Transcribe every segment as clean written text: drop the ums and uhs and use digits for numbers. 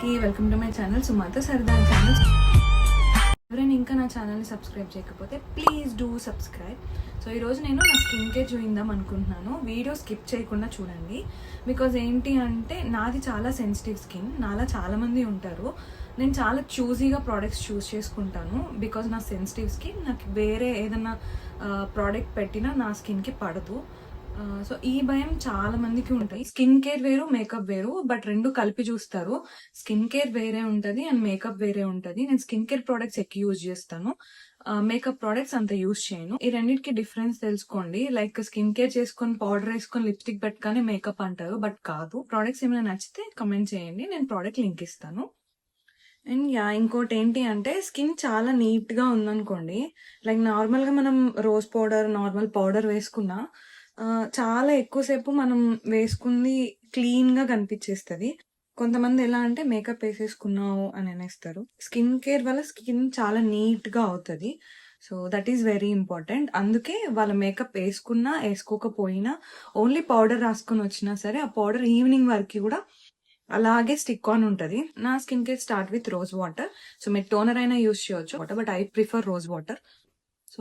అందరికీ welcome to my channel సుమాతో సరదా channel. ఎవరైనా ఇంకా నా ఛానల్ని సబ్స్క్రైబ్ చేయకపోతే ప్లీజ్ డూ సబ్స్క్రైబ్. సో ఈరోజు నేను నా స్కిన్ కేర్ చూద్దాం అనుకుంటున్నాను. వీడియో స్కిప్ చేయకుండా చూడండి. బికాజ్ ఏంటి అంటే నాది చాలా సెన్సిటివ్ స్కిన్, నాలా చాలామంది ఉంటారు. నేను చాలా చూజీగా ప్రోడక్ట్స్ చూస్ చేసుకుంటాను. బికాజ్ నా సెన్సిటివ్ స్కిన్, నాకు వేరే ఏదైనా ప్రోడక్ట్ పెట్టినా నా స్కిన్కి పడదు. సో ఈ భయం చాలా మందికి ఉంటాయి. స్కిన్ కేర్ వేరు, మేకప్ వేరు, బట్ రెండు కలిపి చూస్తారు. స్కిన్ కేర్ వేరే ఉంటుంది అండ్ మేకప్ వేరే ఉంటుంది. నేను స్కిన్ కేర్ ప్రోడక్ట్స్ ఎక్కువ యూజ్ చేస్తాను, మేకప్ ప్రోడక్ట్స్ అంత యూజ్ చేయను. ఈ రెండింటికి డిఫరెన్స్ తెలుసుకోండి. లైక్ స్కిన్ కేర్ చేసుకొని పౌడర్ వేసుకొని లిప్స్టిక్ పెట్టుకొని మేకప్ అంటారు, బట్ కాదు. ప్రోడక్ట్స్ ఏమైనా నచ్చితే కమెంట్ చేయండి, నేను ప్రోడక్ట్ లింక్ ఇస్తాను. అండ్ ఇంకోటి ఏంటి అంటే స్కిన్ చాలా నీట్ గా ఉందనుకోండి, లైక్ నార్మల్ గా మనం రోజ్ పౌడర్, నార్మల్ పౌడర్ వేసుకున్నా చాలా ఎక్కువసేపు మనం వేసుకుంది క్లీన్ గా కనిపించేస్తుంది. కొంతమంది ఎలా అంటే మేకప్ వేసేసుకున్నావు అని అనేస్తారు. స్కిన్ కేర్ వల్ల స్కిన్ చాలా నీట్ గా అవుతుంది. So that is very important. అందుకే వాళ్ళ మేకప్ వేసుకున్నా వేసుకోకపోయినా ఓన్లీ పౌడర్ రాసుకొని వచ్చినా సరే ఆ పౌడర్ ఈవినింగ్ వరకు కూడా అలాగే స్టిక్ ఆన్ ఉంటుంది. నా skin care start with rose water. So మీరు టోనర్ అయినా యూజ్ చేయొచ్చు, but I prefer rose water. So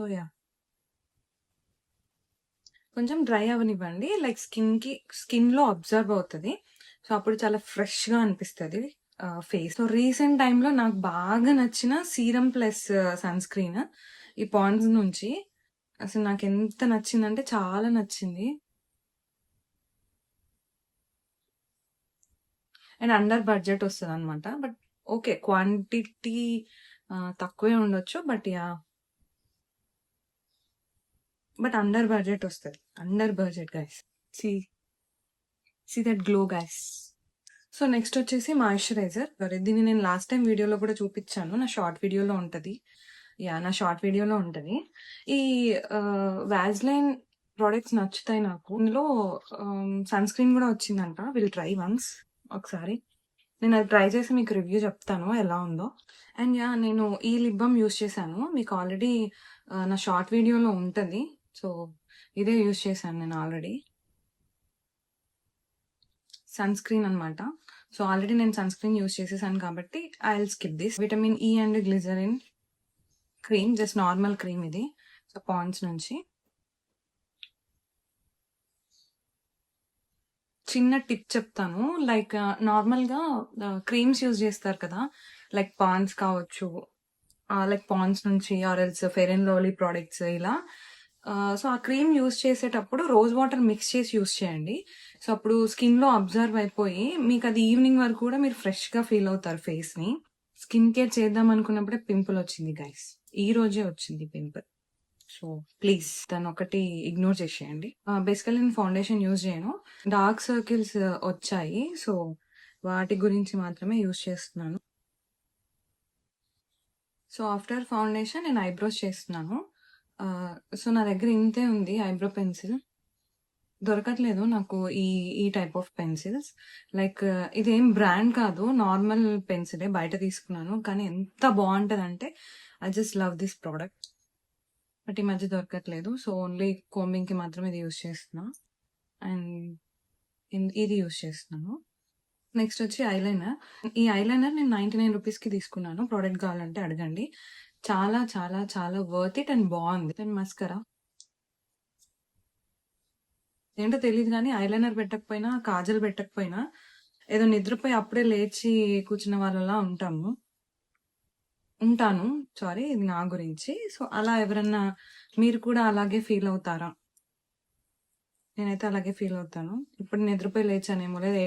కొంచెం డ్రై అవనివ్వండి, లైక్ స్కిన్ లో అబ్జర్వ్ అవుతుంది. సో అప్పుడు చాలా ఫ్రెష్ గా అనిపిస్తుంది ఫేస్. సో రీసెంట్ టైంలో నాకు బాగా నచ్చిన సీరం ప్లస్ సన్ స్క్రీన్ ఈ పాండ్స్ నుంచి. అసలు నాకు ఎంత నచ్చిందంటే చాలా నచ్చింది. అండ్ అండర్ బడ్జెట్ వస్తుంది అనమాట. బట్ ఓకే, క్వాంటిటీ తక్కువే ఉండొచ్చు, బట్ అండర్ బడ్జెట్ వస్తుంది. Under budget guys. See that glow guys. So next వచ్చేసి మాయిశ్చరైజర్. దీన్ని నేను లాస్ట్ టైం వీడియోలో కూడా చూపించాను, నా షార్ట్ వీడియోలో ఉంటుంది. ఈ వాజ్లైన్ ప్రోడక్ట్స్ నచ్చుతాయి నాకు. ఇందులో సన్ స్క్రీన్ కూడా వచ్చిందంట. Will try once. ఒకసారి నేను అది ట్రై చేసి మీకు రివ్యూ చెప్తాను ఎలా ఉందో. అండ్ నేను ఈ లిప్ బామ్ యూస్ చేశాను, మీకు ఆల్రెడీ నా షార్ట్ వీడియోలో ఉంటుంది. సో ఇదే యూజ్ చేశాను నేను ఆల్రెడీ. సన్ స్క్రీన్ అనమాట. సో ఆల్రెడీ నేను సన్ స్క్రీన్ యూజ్ చేసేసాను కాబట్టి I will skip this. Vitamin E and glycerin cream, just normal cream ఇది. సో పాండ్స్ నుంచి చిన్న టిప్ చెప్తాను. లైక్ నార్మల్గా క్రీమ్స్ యూజ్ చేస్తారు కదా, లైక్ పాండ్స్ కావచ్చు, లైక్ పాండ్స్ నుంచి or else fair and lovely products ఇలా. సో ఆ క్రీమ్ యూజ్ చేసేటప్పుడు రోజ్ వాటర్ మిక్స్ చేసి యూజ్ చేయండి. సో అప్పుడు స్కిన్ లో అబ్జర్వ్ అయిపోయి మీకు అది ఈవినింగ్ వరకు కూడా మీరు ఫ్రెష్ గా ఫీల్ అవుతారు ఫేస్ ని. స్కిన్ కేర్ చేద్దాం అనుకున్నప్పుడే పింపుల్ వచ్చింది గైస్, ఈ రోజే వచ్చింది పింపుల్. సో ప్లీజ్ దాన్ని ఒకటి ఇగ్నోర్ చేసేయండి. బేసికల్లీ నేను ఫౌండేషన్ యూజ్ చేయను, డార్క్ సర్కిల్స్ వచ్చాయి, సో వాటి గురించి మాత్రమే యూజ్ చేస్తున్నాను. సో ఆఫ్టర్ ఫౌండేషన్ నేను ఐబ్రోస్ చేస్తున్నాను. సో నా దగ్గర ఇంతే ఉంది ఐబ్రో పెన్సిల్, దొరకట్లేదు నాకు ఈ టైప్ ఆఫ్ పెన్సిల్స్. లైక్ ఇదేం బ్రాండ్ కాదు, నార్మల్ పెన్సిలే, బయట తీసుకున్నాను. కానీ ఎంత బాగుంటుంది అంటే I just love this product. But ఈ మధ్య దొరకట్లేదు. సో ఓన్లీ కోంబింగ్ కి మాత్రమే ఇది యూజ్ చేస్తున్నా అండ్ ఇది యూజ్ చేస్తున్నాను. నెక్స్ట్ వచ్చి ఐలైనర్. ఈ ఐలైనర్ నేను 99 రూపీస్కి తీసుకున్నాను. ప్రోడక్ట్ కావాలంటే అడగండి. చాలా చాలా చాలా వర్త్ ఇట్ అండ్ బాగుంది. అండ్ మస్కరా ఏంటో తెలియదు కానీ ఐలైనర్ పెట్టకపోయినా, కాజల్ పెట్టకపోయినా ఏదో నిద్రపోయి అప్పుడే లేచి కూర్చున్న వాళ్ళలా ఉంటాను. సారీ, ఇది నా గురించి. సో అలా ఎవరన్నా మీరు కూడా అలాగే ఫీల్ అవుతారా? నేనైతే అలాగే ఫీల్ అవుతాను. ఇప్పుడు నిద్రపోయి లేచానేమో, లేదా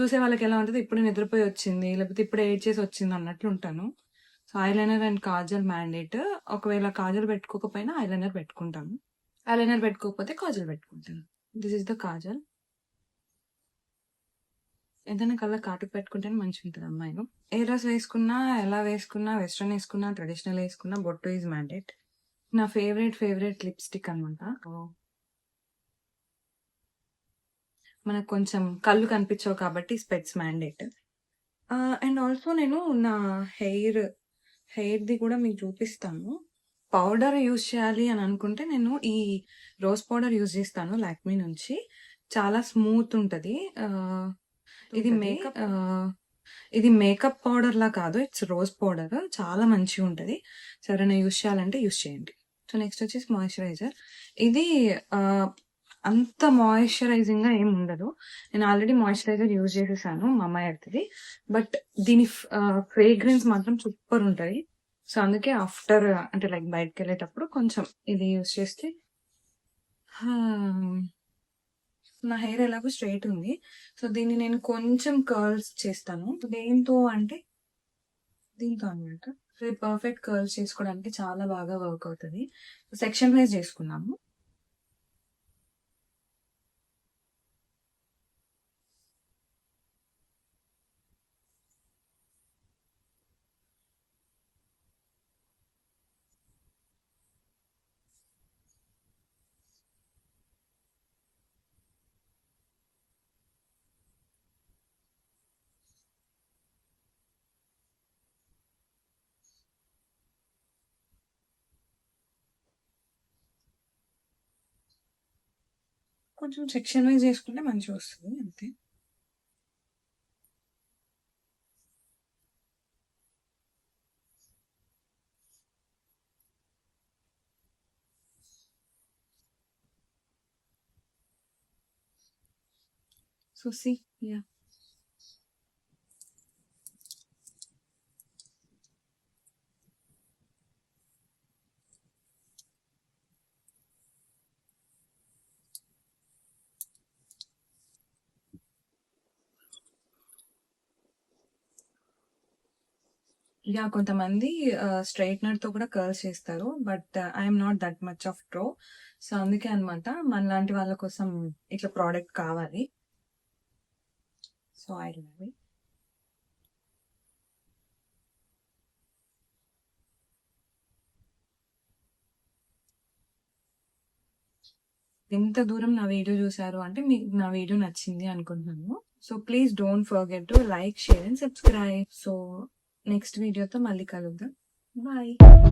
చూసే వాళ్ళకి ఎలా ఉంటుంది, ఇప్పుడు నిద్రపోయి వచ్చింది లేకపోతే ఇప్పుడు ఏడ్చేసి వచ్చింది అన్నట్లు ఉంటాను. So eyeliner and Kajal mandate. ఒకవేళ కాజల్ పెట్టుకోకపోయినా ఐలైనర్ పెట్టుకుంటాను, ఐలైనర్ పెట్టుకోకపోతే కాజల్ పెట్టుకుంటాను. This is the Kajal. ఏదైనా కలర్ కాటుకు పెట్టుకుంటేనే మంచిగా ఉంటుంది అమ్మాయిలు. ఏ డ్రెస్ వేసుకున్నా, ఎలా వేసుకున్నా, వెస్ట్రన్ వేసుకున్నా, ట్రెడిషనల్ వేసుకున్నా, బొట్టు ఈజ్ మ్యాండేట్. నా ఫేవరెట్ లిప్స్టిక్ అనమాట. మనకు కొంచెం కళ్ళు కనిపించవు కాబట్టి స్పెట్స్ మ్యాండేట్. అండ్ ఆల్సో నేను నా హెయిర్ది కూడా మీకు చూపిస్తాను. పౌడర్ యూజ్ చేయాలి అని అనుకుంటే నేను ఈ రోజ్ పౌడర్ యూజ్ చేస్తాను లాక్మీ నుంచి. చాలా స్మూత్ ఉంటుంది. ఇది మేకప్ ఇది మేకప్ పౌడర్‌లా కాదు. It's rose powder. చాలా మంచిగుంటది. సో, ఎవరైనా యూజ్ చేయాలంటే యూజ్ చేయండి. సో, నెక్స్ట్ వచ్చేసి మాయిశ్చరైజర్. ఇది అంత మాయిశ్చరైజింగ్‌గా ఏమి ఉండదు. నేను ఆల్రెడీ మాయిశ్చరైజర్ యూజ్ చేసేసాను మమ్మా ఎర్త్‌ది. బట్ దీని ఫ్రేగ్రెన్స్ మాత్రం సూపర్ ఉంటది. సో, అందుకే ఆఫ్టర్ అంటే లైక్ బయటికెళ్ళేటప్పుడు కొంచెం ఇది యూజ్ చేస్తే నా హెయిర్ ఎలాగో స్ట్రెయిట్ ఉంది. సో, దీన్ని నేను కొంచెం కర్ల్స్ చేస్తాను. దేంతో అంటే దీంతో అనమాట. సో, ఇది పర్ఫెక్ట్ కర్ల్స్ చేసుకోవడానికి చాలా బాగా వర్క్ అవుతది. సెక్షన్ వైజ్ చేసుకున్నాము. కొంచెం సెక్షన్ వైజ్ చేసుకుంటే మంచిగొస్తది అంతే. So, yeah! కొంతమంది స్ట్రెయిట్‌నర్‌తో కూడా కర్ల్స్ చేస్తారు. But I am not that much of pro. So, అందుకే అనమాట మనలాంటి వాళ్ళ కోసం ఇట్లా ప్రొడక్ట్ కావాలి. So, I love it. ఎంత దూరం నా వీడియో చూసారు అంటే మీకు నా వీడియో నచ్చింది అనుకుంటున్నాను. So, please don't forget to like, share and subscribe. So, next వీడియోతో మళ్ళీ కలుద్దాం. బాయ్.